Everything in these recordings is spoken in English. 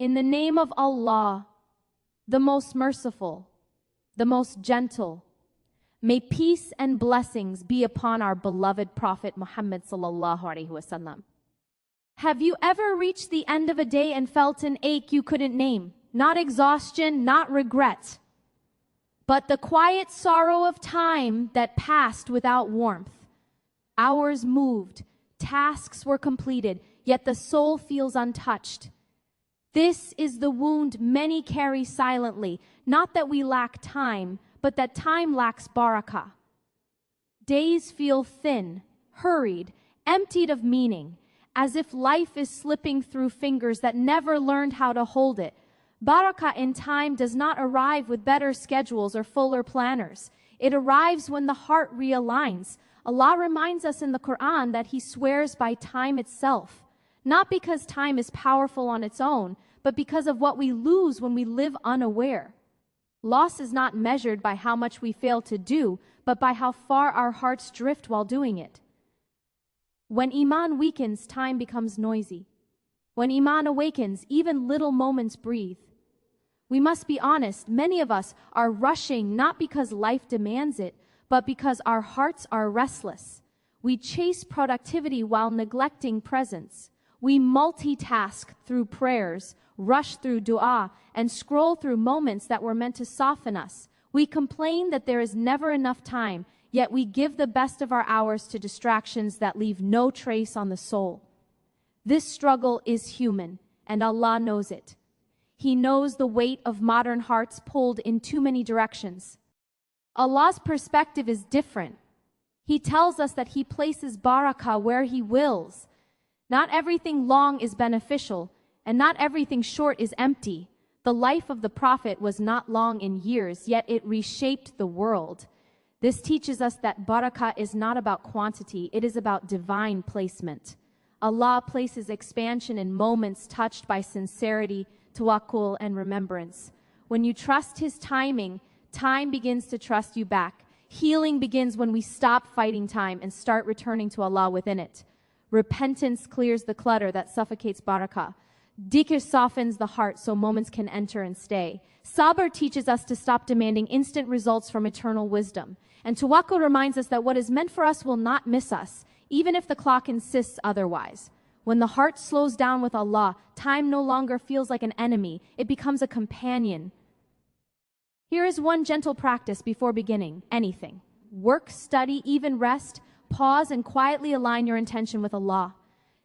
In the name of Allah, the most merciful, the most gentle, may peace and blessings be upon our beloved Prophet Muhammad sallallahu alaihi wasallam. Have you ever reached the end of a day and felt an ache you couldn't name? Not exhaustion, not regret, but the quiet sorrow of time that passed without warmth. Hours moved, tasks were completed, yet the soul feels untouched. This is the wound many carry silently, not that we lack time, but that time lacks barakah. Days feel thin, hurried, emptied of meaning, as if life is slipping through fingers that never learned how to hold it. Barakah in time does not arrive with better schedules or fuller planners. It arrives when the heart realigns. Allah reminds us in the Quran that He swears by time itself, not because time is powerful on its own, but because of what we lose when we live unaware. Loss is not measured by how much we fail to do, but by how far our hearts drift while doing it. When iman weakens, time becomes noisy. When iman awakens, even little moments breathe. We must be honest, many of us are rushing not because life demands it, but because our hearts are restless. We chase productivity while neglecting presence. We multitask through prayers, rush through dua, and scroll through moments that were meant to soften us. We complain that there is never enough time, yet we give the best of our hours to distractions that leave no trace on the soul. This struggle is human, and Allah knows it. He knows the weight of modern hearts pulled in too many directions. Allah's perspective is different. He tells us that He places barakah where He wills. Not everything long is beneficial, and not everything short is empty. The life of the Prophet was not long in years, yet it reshaped the world. This teaches us that barakah is not about quantity, it is about divine placement. Allah places expansion in moments touched by sincerity, tawakkul, and remembrance. When you trust His timing, time begins to trust you back. Healing begins when we stop fighting time and start returning to Allah within it. Repentance clears the clutter that suffocates barakah. Dhikr softens the heart so moments can enter and stay. Sabr teaches us to stop demanding instant results from eternal wisdom. And Tawakkul reminds us that what is meant for us will not miss us, even if the clock insists otherwise. When the heart slows down with Allah, time no longer feels like an enemy. It becomes a companion. Here is one gentle practice before beginning anything. Work, study, even rest. Pause and quietly align your intention with Allah.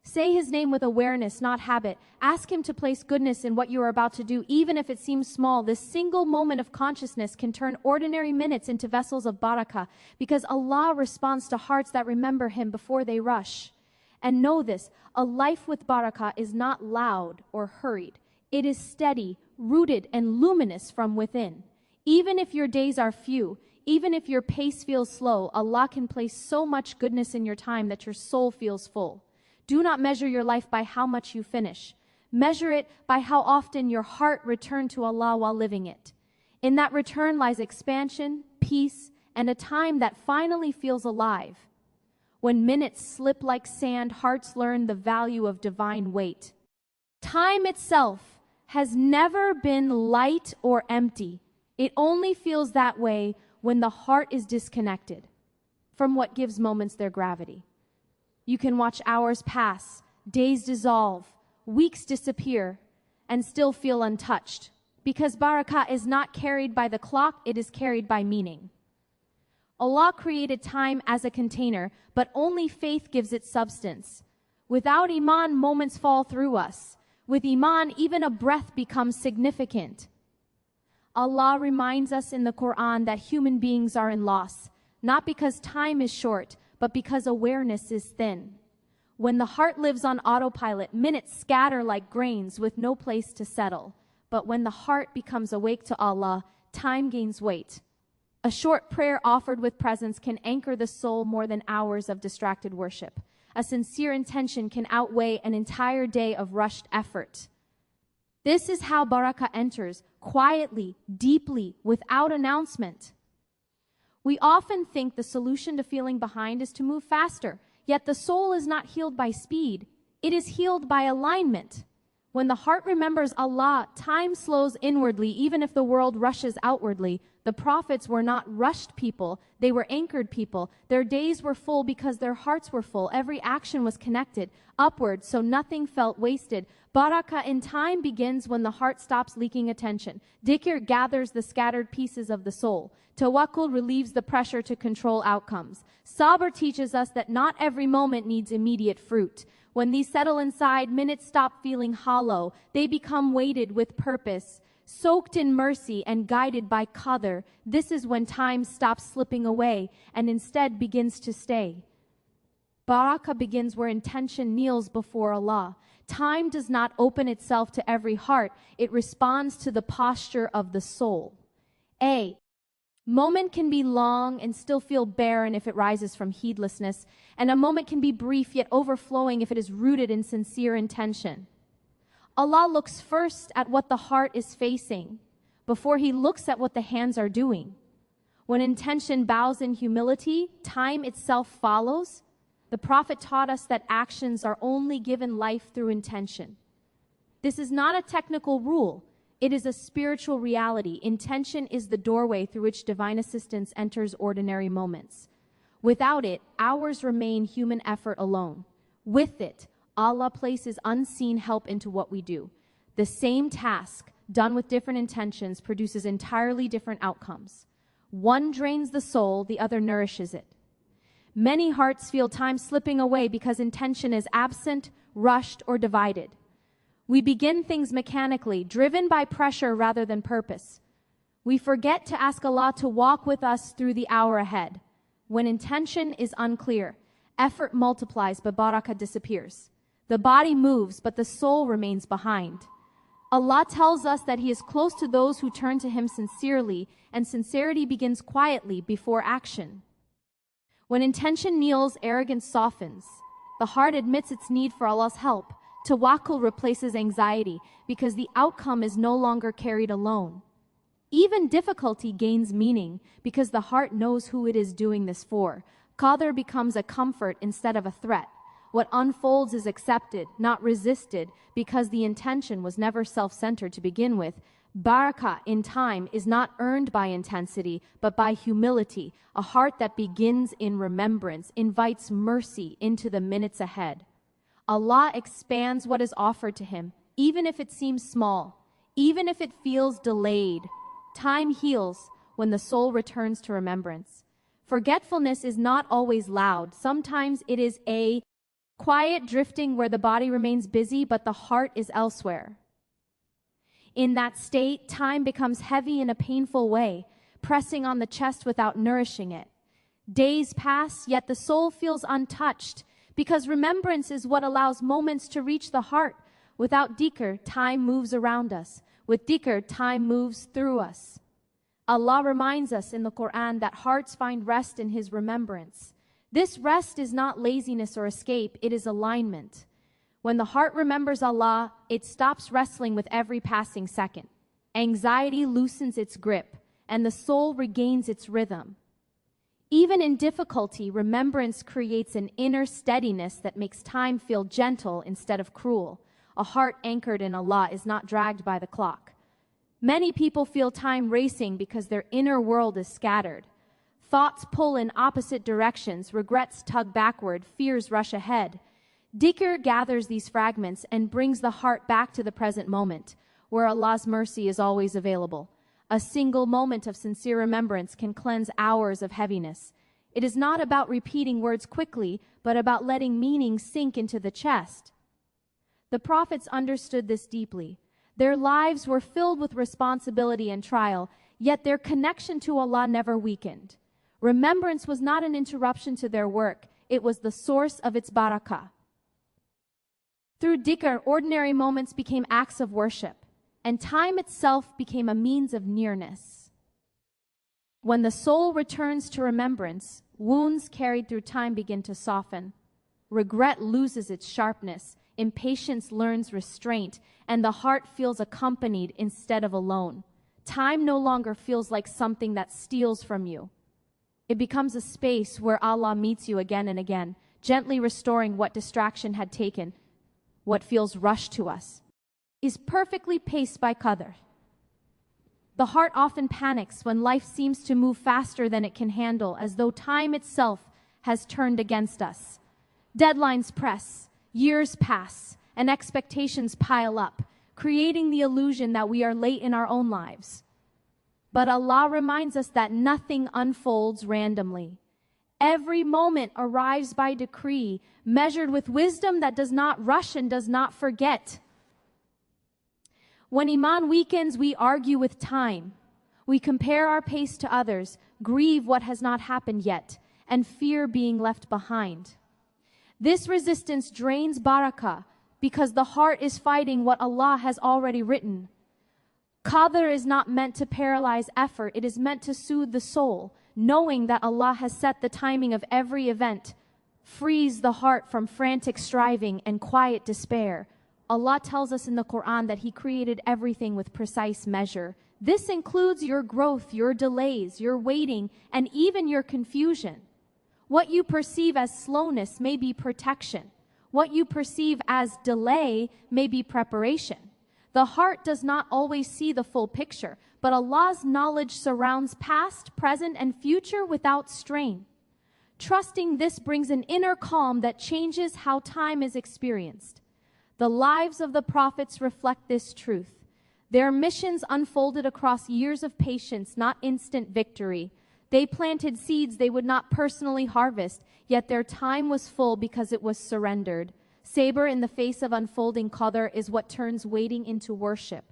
Say His name with awareness, not habit. Ask Him to place goodness in what you are about to do, even if it seems small. This single moment of consciousness can turn ordinary minutes into vessels of barakah, because Allah responds to hearts that remember Him before they rush. And know this, a life with barakah is not loud or hurried. It is steady, rooted, and luminous from within. Even if your days are few, even if your pace feels slow, Allah can place so much goodness in your time that your soul feels full. Do not measure your life by how much you finish. Measure it by how often your heart returned to Allah while living it. In that return lies expansion, peace, and a time that finally feels alive. When minutes slip like sand, hearts learn the value of divine weight. Time itself has never been light or empty. It only feels that way when the heart is disconnected from what gives moments their gravity. You can watch hours pass, days dissolve, weeks disappear, and still feel untouched. Because barakah is not carried by the clock, it is carried by meaning. Allah created time as a container, but only faith gives it substance. Without iman, moments fall through us. With iman, even a breath becomes significant. Allah reminds us in the Quran that human beings are in loss, not because time is short, but because awareness is thin. When the heart lives on autopilot, minutes scatter like grains with no place to settle. But when the heart becomes awake to Allah, time gains weight. A short prayer offered with presence can anchor the soul more than hours of distracted worship. A sincere intention can outweigh an entire day of rushed effort. This is how barakah enters, quietly, deeply, without announcement. We often think the solution to feeling behind is to move faster, yet the soul is not healed by speed. It is healed by alignment. When the heart remembers Allah, time slows inwardly even if the world rushes outwardly. The prophets were not rushed people, they were anchored people. Their days were full because their hearts were full. Every action was connected upward, so nothing felt wasted. Barakah in time begins when the heart stops leaking attention. Dhikr gathers the scattered pieces of the soul. Tawakkul relieves the pressure to control outcomes. Sabr teaches us that not every moment needs immediate fruit. When these settle inside, minutes stop feeling hollow. They become weighted with purpose, soaked in mercy and guided by Qadr. This is when time stops slipping away and instead begins to stay. Barakah begins where intention kneels before Allah. Time does not open itself to every heart. It responds to the posture of the soul. A moment can be long and still feel barren if it rises from heedlessness, and a moment can be brief yet overflowing if it is rooted in sincere intention. Allah looks first at what the heart is facing before He looks at what the hands are doing. When intention bows in humility, time itself follows. The Prophet taught us that actions are only given life through intention. This is not a technical rule. It is a spiritual reality. Intention is the doorway through which divine assistance enters ordinary moments. Without it, hours remain human effort alone. With it, Allah places unseen help into what we do. The same task, done with different intentions, produces entirely different outcomes. One drains the soul, the other nourishes it. Many hearts feel time slipping away because intention is absent, rushed, or divided. We begin things mechanically, driven by pressure rather than purpose. We forget to ask Allah to walk with us through the hour ahead. When intention is unclear, effort multiplies but barakah disappears. The body moves but the soul remains behind. Allah tells us that He is close to those who turn to Him sincerely, and sincerity begins quietly before action. When intention kneels, arrogance softens. The heart admits its need for Allah's help. Tawakkul replaces anxiety because the outcome is no longer carried alone. Even difficulty gains meaning because the heart knows who it is doing this for. Qadr becomes a comfort instead of a threat. What unfolds is accepted, not resisted, because the intention was never self-centered to begin with. Barakah in time is not earned by intensity, but by humility. A heart that begins in remembrance invites mercy into the minutes ahead. Allah expands what is offered to Him, even if it seems small, even if it feels delayed. Time heals when the soul returns to remembrance. Forgetfulness is not always loud. Sometimes it is a quiet drifting where the body remains busy, but the heart is elsewhere. In that state, time becomes heavy in a painful way, pressing on the chest without nourishing it. Days pass, yet the soul feels untouched, because remembrance is what allows moments to reach the heart. Without dhikr, time moves around us. With dhikr, time moves through us. Allah reminds us in the Quran that hearts find rest in His remembrance. This rest is not laziness or escape, it is alignment. When the heart remembers Allah, it stops wrestling with every passing second. Anxiety loosens its grip, and the soul regains its rhythm. Even in difficulty, remembrance creates an inner steadiness that makes time feel gentle instead of cruel. A heart anchored in Allah is not dragged by the clock. Many people feel time racing because their inner world is scattered. Thoughts pull in opposite directions, regrets tug backward, fears rush ahead. Dhikr gathers these fragments and brings the heart back to the present moment, where Allah's mercy is always available. A single moment of sincere remembrance can cleanse hours of heaviness. It is not about repeating words quickly, but about letting meaning sink into the chest. The prophets understood this deeply. Their lives were filled with responsibility and trial, yet their connection to Allah never weakened. Remembrance was not an interruption to their work, it was the source of its barakah. Through dhikr, ordinary moments became acts of worship, and time itself became a means of nearness. When the soul returns to remembrance, wounds carried through time begin to soften. Regret loses its sharpness, impatience learns restraint, and the heart feels accompanied instead of alone. Time no longer feels like something that steals from you. It becomes a space where Allah meets you again and again, gently restoring what distraction had taken, what feels rushed to us. is perfectly paced by Qadr. The heart often panics when life seems to move faster than it can handle, as though time itself has turned against us. Deadlines press, years pass, and expectations pile up, creating the illusion that we are late in our own lives. But Allah reminds us that nothing unfolds randomly. Every moment arrives by decree, measured with wisdom that does not rush and does not forget. When iman weakens, we argue with time. We compare our pace to others, grieve what has not happened yet, and fear being left behind. This resistance drains barakah because the heart is fighting what Allah has already written. Qadr is not meant to paralyze effort, it is meant to soothe the soul. Knowing that Allah has set the timing of every event frees the heart from frantic striving and quiet despair. Allah tells us in the Quran that He created everything with precise measure. This includes your growth, your delays, your waiting, and even your confusion. What you perceive as slowness may be protection. What you perceive as delay may be preparation. The heart does not always see the full picture, but Allah's knowledge surrounds past, present, and future without strain. Trusting this brings an inner calm that changes how time is experienced. The lives of the prophets reflect this truth. Their missions unfolded across years of patience, not instant victory. They planted seeds they would not personally harvest, yet their time was full because it was surrendered. Sabr in the face of unfolding Qadr is what turns waiting into worship.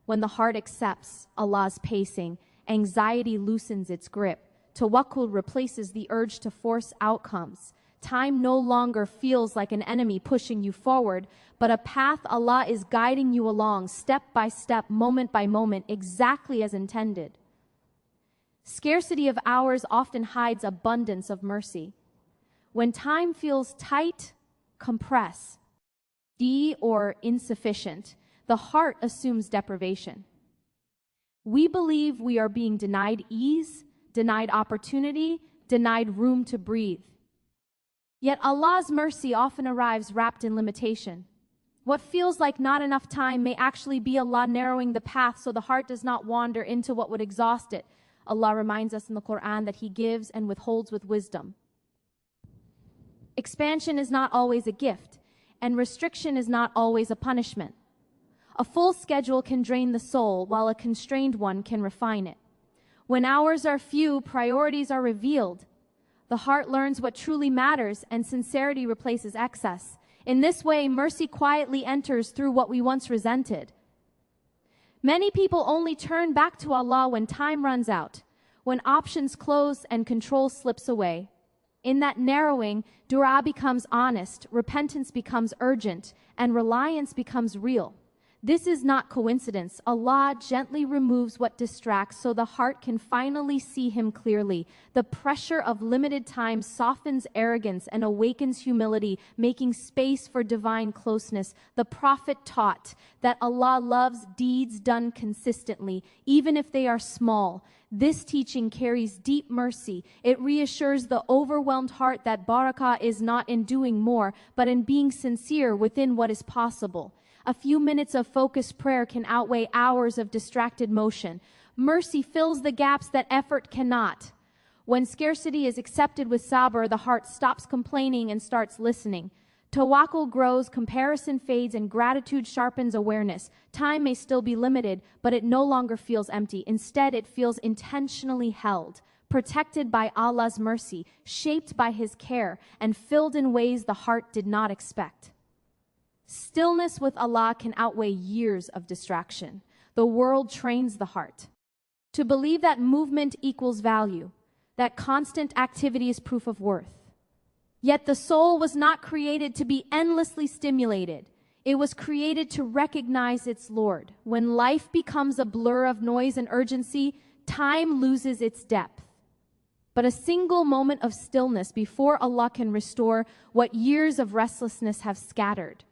When the heart accepts Allah's pacing, anxiety loosens its grip. Tawakkul replaces the urge to force outcomes. Time no longer feels like an enemy pushing you forward, but a path Allah is guiding you along, step by step, moment by moment, exactly as intended. Scarcity of hours often hides abundance of mercy. When time feels tight, compress, or insufficient, the heart assumes deprivation. We believe we are being denied ease, denied opportunity, denied room to breathe. Yet Allah's mercy often arrives wrapped in limitation. What feels like not enough time may actually be Allah narrowing the path so the heart does not wander into what would exhaust it. Allah reminds us in the Quran that He gives and withholds with wisdom. Expansion is not always a gift, and restriction is not always a punishment. A full schedule can drain the soul, while a constrained one can refine it. When hours are few, priorities are revealed. The heart learns what truly matters, and sincerity replaces excess. In this way, mercy quietly enters through what we once resented. Many people only turn back to Allah when time runs out, when options close and control slips away. In that narrowing, dua becomes honest, repentance becomes urgent, and reliance becomes real. This is not coincidence. Allah gently removes what distracts so the heart can finally see Him clearly. The pressure of limited time softens arrogance and awakens humility, making space for divine closeness. The Prophet taught that Allah loves deeds done consistently, even if they are small. This teaching carries deep mercy. It reassures the overwhelmed heart that barakah is not in doing more, but in being sincere within what is possible. A few minutes of focused prayer can outweigh hours of distracted motion. Mercy fills the gaps that effort cannot. When scarcity is accepted with sabr, the heart stops complaining and starts listening. Tawakkul grows, comparison fades, and gratitude sharpens awareness. Time may still be limited, but it no longer feels empty. Instead, it feels intentionally held, protected by Allah's mercy, shaped by His care, and filled in ways the heart did not expect. Stillness with Allah can outweigh years of distraction. The world trains the heart to believe that movement equals value, that constant activity is proof of worth. Yet the soul was not created to be endlessly stimulated. It was created to recognize its Lord. When life becomes a blur of noise and urgency, time loses its depth. But a single moment of stillness before Allah can restore what years of restlessness have scattered.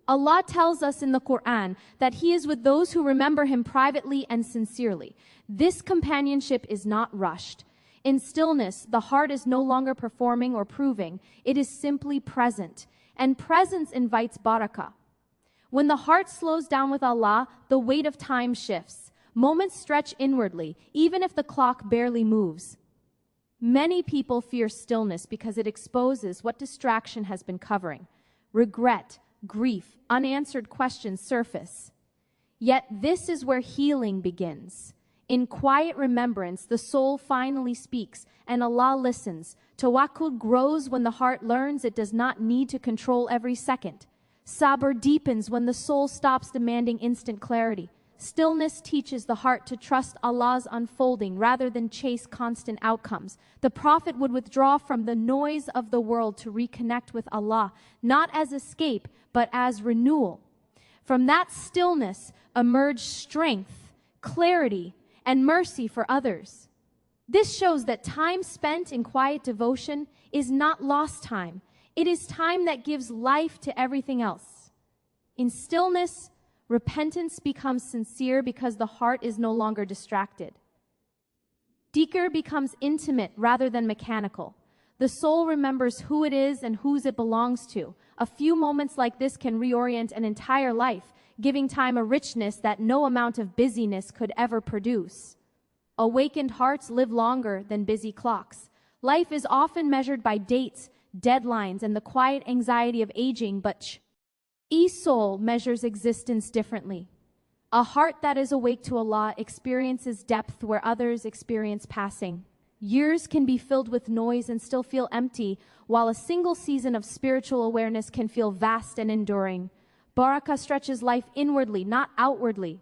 Allah tells us in the Quran that He is with those who remember Him privately and sincerely. This companionship is not rushed. In stillness, the heart is no longer performing or proving. It is simply present. And presence invites barakah. When the heart slows down with Allah, the weight of time shifts. Moments stretch inwardly, even if the clock barely moves. Many people fear stillness because it exposes what distraction has been covering. Regret, grief, unanswered questions surface. Yet this is where healing begins. In quiet remembrance, the soul finally speaks, and Allah listens. Tawakkul grows when the heart learns it does not need to control every second. Sabr deepens when the soul stops demanding instant clarity. Stillness teaches the heart to trust Allah's unfolding rather than chase constant outcomes. The Prophet would withdraw from the noise of the world to reconnect with Allah, not as escape, but as renewal. From that stillness emerged strength, clarity, and mercy for others. This shows that time spent in quiet devotion is not lost time. It is time that gives life to everything else. In stillness, repentance becomes sincere because the heart is no longer distracted. Dhikr becomes intimate rather than mechanical. The soul remembers who it is and whose it belongs to. A few moments like this can reorient an entire life, giving time a richness that no amount of busyness could ever produce. Awakened hearts live longer than busy clocks. Life is often measured by dates, deadlines, and the quiet anxiety of aging, but each soul measures existence differently. A heart that is awake to Allah experiences depth where others experience passing. Years can be filled with noise and still feel empty, while a single season of spiritual awareness can feel vast and enduring. Barakah stretches life inwardly, not outwardly.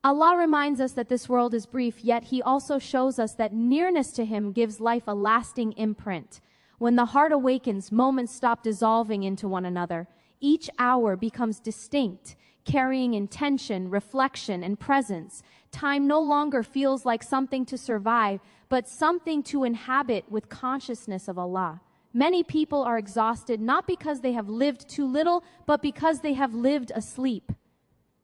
Allah reminds us that this world is brief, yet He also shows us that nearness to Him gives life a lasting imprint. When the heart awakens, moments stop dissolving into one another. Each hour becomes distinct, carrying intention, reflection, and presence. Time no longer feels like something to survive, but something to inhabit with consciousness of Allah. Many people are exhausted not because they have lived too little, but because they have lived asleep.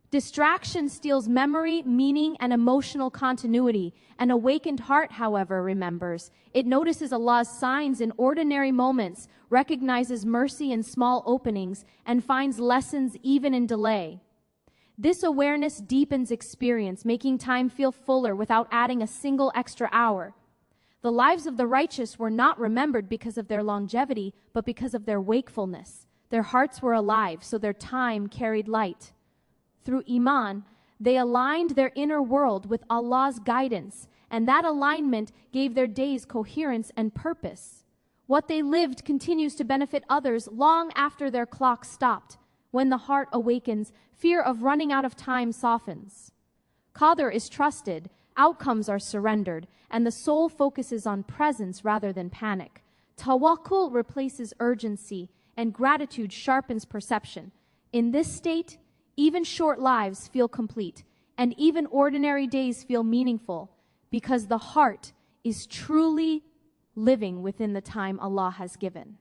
Distraction steals memory, meaning, and emotional continuity. An awakened heart, however, remembers. It notices Allah's signs in ordinary moments, recognizes mercy in small openings, and finds lessons even in delay. This awareness deepens experience, making time feel fuller without adding a single extra hour. The lives of the righteous were not remembered because of their longevity, but because of their wakefulness. Their hearts were alive, so their time carried light. Through iman, they aligned their inner world with Allah's guidance, and that alignment gave their days coherence and purpose. What they lived continues to benefit others long after their clock stopped. When the heart awakens, fear of running out of time softens. Qadr is trusted, outcomes are surrendered, and the soul focuses on presence rather than panic. Tawakkul replaces urgency, and gratitude sharpens perception. In this state, even short lives feel complete, and even ordinary days feel meaningful, because the heart is truly living within the time Allah has given.